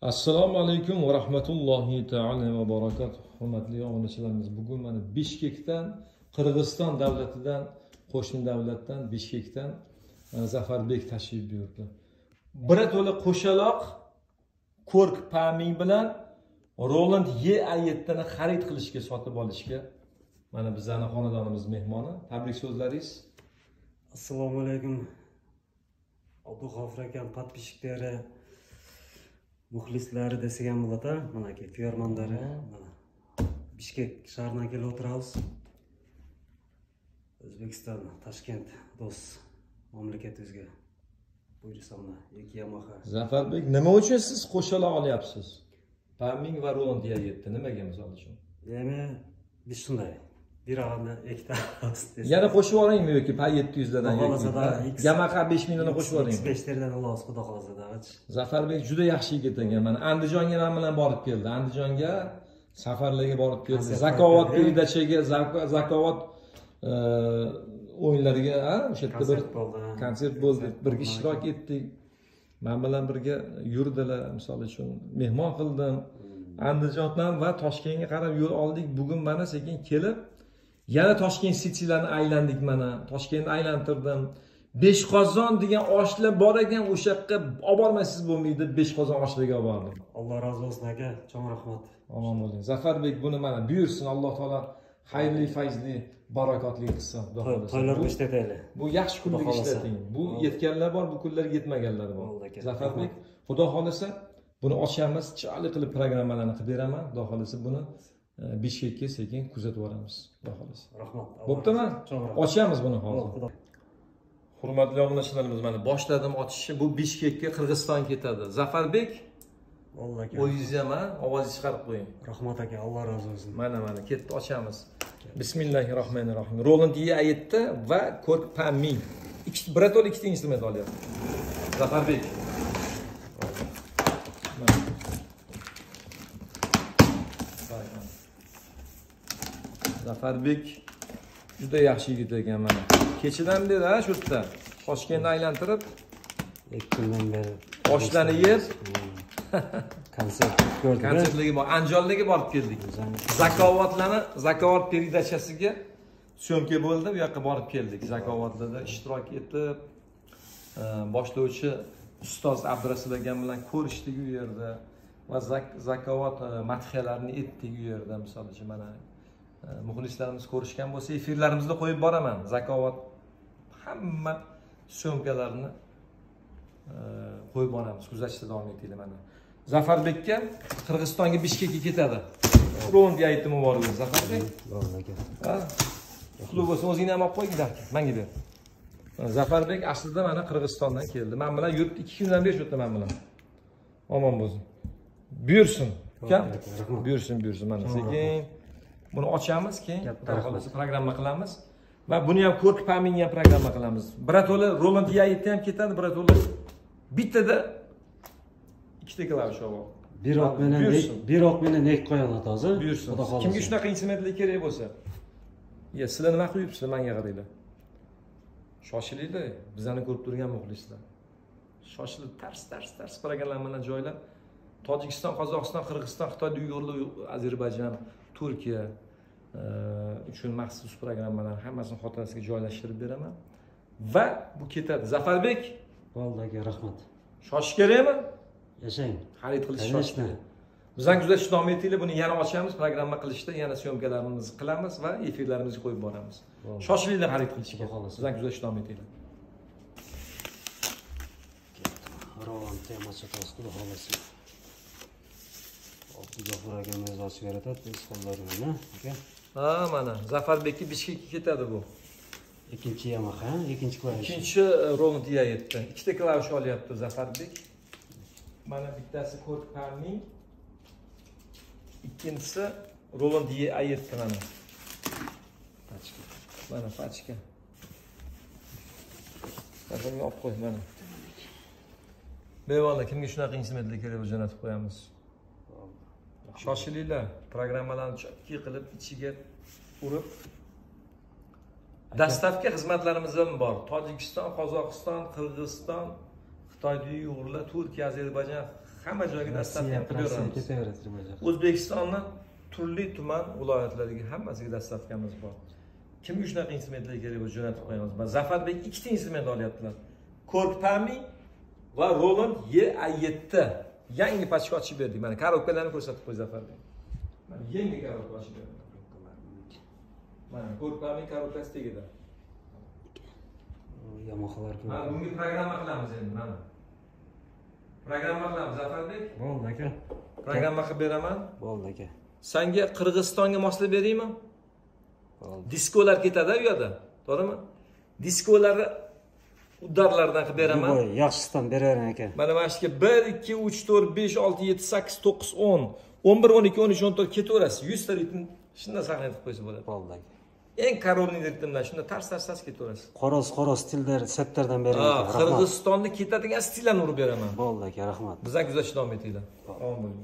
Assalomu alaykum va rahmatullohi taala va barakatuh. Hurmatli obunachilarimiz, bugun mana Bishkekdan, Qirg'iziston davlatidan, qo'shni davlatdan Bishkekdan Zafarbek tashrif buyurdi. Birato'la qo'shaloq Kork Paming bilan Roland E7 ni xarid qilishga, sotib olishga mana bizning xonadonimiz mehmoni. Tabrik so'zlaringiz. Assalomu alaykum. Abduxotir akam podpishchiklari, muxlislari desak ham bo'ladi. Mana aka fermandari, mana Bishkek shahridan kelib o'tiramiz. O'zbekiston, Toshkent do'st mamlakatimizga. Buyursamlar, yoki Yamaha. Zafarbek, nima uchun siz qo'shaloq olyapsiz? Paming va Roland E7 nimaga misol uchun? Ya'ni biz shunday bir og'amni ikkita yana qo'shib yuboraymi yoki pa 700 dan yoki Yamaha 5000 dan qo'shib yuboraymi? 5 terdan Alloh xudo xolasa. Zafarbek juda yaxshi yigit ekan. Mana Andijonga men bilan borib keldi. Andijonga safarlarga borib keldi. Zakovat peridachaga, zakovat o'yinlariga, o'sha yerda bir konsert bo'ldi. Birga ishtirok etdik. Men bilan birga yurdilar, misol uchun mehmon qildim. Andijondan va Toshkentga qarab yo'l oldik. Bugun mana sekin kelib yana Toshkent City'larni aylandik mana. Toshkentni aylantirdim. Beshqozon degan oshlar bor ekan, o'sha yoqqa olib bormaysiz bo'lmaydi. Beshqozon oshlarga olib bordim. Alloh razı olsun aka, chong rahmat. Omon bo'ling. Zafarbek buni mana buyursin, Alloh taolo xayrli, fayzli, barakotli qilsin. To'ylarga ishlataylik. Bu yaxshi kunlarga ishlating. Bu yetganlar bor, bu kunlarga yetmaganlar bor. Zafarbek, Xudo xolasa buni ochamiz, chiroyli qilib programmalarni qilib beraman. Xudo xolasa buni Bishkekka sekin kuzatib boramiz. Xudo xolasa. Rahmat. Bo'ptimi? Ochamiz buni hozir. Hurmatli obunachilarimiz, mana boshladim ochishni. Bu Bishkekka, Qirg'iziston ketadi. Zafarbek, Allohga. o'zingiz ham ovozingizni chiqarib qo'ying. Rahmat aka, Alloh razı olsun. Mana ketdi, ochamiz. Bismillahirrohmanirrohim. Roland E7 va Kork Paming. Birato'la ikkita instrument olyapti. Zafarbek. Zafarbek juda yaxshi yigit ekan mana. Kechidan beri shu yerda Toshkentni aylantirib, 2 kundan beri oshlarni yeb, konsert ko'rdik. konsertlarga bor, Andijonlarga borib keldik. Zakovat peridachasiga syomka bo'ldi, bu yoqqa borib keldik. Zakovatlarda ishtirok etib, boshlovchi ustoz Abdurasul akam bilan ko'rishdik u yerda va zakovat madhiyalarini etdik u yerda. Misol uchun mana muxlislarimiz ko'rishgan bo'lsa, efirlarimizda qo'yib boraman. Zakovat hamma syomkalarini qo'yib boramiz. Kuzatishda davom etinglar mana. Zafarbekka Qirg'izistonga, Bishkekka ketadi. Roland E7 muborak bo'lsin Zafarbek. Ha? Qutlug' bo'lsin, o'zingni ham olib qo'yinglar. Menga ber. Zafarbek aslida mana Qirg'izistondan keldi. Men bilan yuribdi, 2 kundan beri shu yerda men bilan. Omon bo'lsin. Buyursin. Ukam, buyursin mana. Sekin buni ochamiz, keyin programma qilamiz va buni ham Kork Paming ham programma qilamiz. Birato'la Roland E7 ham ketadi, birato'la bittada ikkita klavish bor. Bir oq meni nek qo'yadi hozir. Buyursin. Kimga shunaqa instrumentlar kerak bo'lsa. Sizlar nima qo'yibsizlar, menga qaranglar. Shoshilinglar, bizlarni ko'rib turgan muxlislar. Shoshilib tars programmalar joylab Tojikiston, Qozog'iston, Qirg'iziston, Xitoy, Uyg'urlar, Ozarbayjon, Turkiya uchun maxsus programmalar hammasini xotirasiga joylashtirib beraman va bu ketadi. Zafarbek, Allohga rahmat. Shoshish kerakmi? Yashang. Xarid qilish shoshish kerak. Bizdan kuzatishni davom etinglar. Buni yana ochamiz, programma qilishda yana syomkalarimizni qilamiz va efirlarimizga qo'yib boramiz. Shoshilinglar xarid qilishga. Bizdan kuzatishni davom etinglar. Roland temasi xudo xolasa. Abduxotir akam o'zi ochib beradi, biz qo'llarimni, aka. Ha, mana Zafarbekka Bishkekka ketadi bu. Ikkinchi Yamaha, ikkinchi klavish. Ikkinchi Roland E7. Ikkita klavish olyapti Zafarbek. Mana bittasi Kork Paming, ikkinchisi Roland E7 mana. Pachka. Mana pachka. Qadamga olib qo'y mana. Bevallah, kimga shunaqa instrumentlar kerak bo'lsa jo'natib qo'yamiz. Shoshilinglar, programmalarni chotki qilib ichiga urib. Dastavka xizmatlarimiz ham bor. Tojikiston, Qozog'iston, Qirg'iziston, Xitoy, Uyg'urlar, Turkiya, Ozarbayjon, hamma joyga dastavka qilib beramiz. Ketaveradi rivojlanish. O'zbekistonning turli tuman viloyatlariga hammasiga dastavkamiz bor. Kimga shunaqa instrumentlar kerak bo'lsa jo'natib qo'yamiz. Zafarbek ikkita instrument olyaptilar. Korkpami va Roland YA7. Yangi pachka ochib berdik. Mana korobkalarni ko'rsatib qo'y Zafarbek. Mana yangi korobka ochib berdik. Mana Korkpami korobkasi tegida. Yamahalar ko'p. Mana bunga programma qilamiz endi mana. Programma qilamiz Zafarbek. Bo'ldi aka. Programma qilib beraman. Bo'ldi aka. Senga Qirg'izistonga moslab beraymi? Bo'ldi. Diskolar ketadi u yerda, to'g'rimi? Diskolarni uddarlardan qilib beraman. Voy, yaxshisidan beravering aka. Mana shuga 1 2 3 4 5 6 7 8 9 10 11 12 13 14 ketaverasiz. 100 ta ritm shunda saqlanib qo'ysa bo'ladi. Bo'ldi aka. Eng qarorli ritmlar shunda tars ketaverasiz. Qoros stillar sektordan bering aka. Qirg'izistonda ketadigan stillarni urib beraman. Bo'ldi aka, rahmat. Bizga kuzatishda davom etinglar. Omon bo'ling.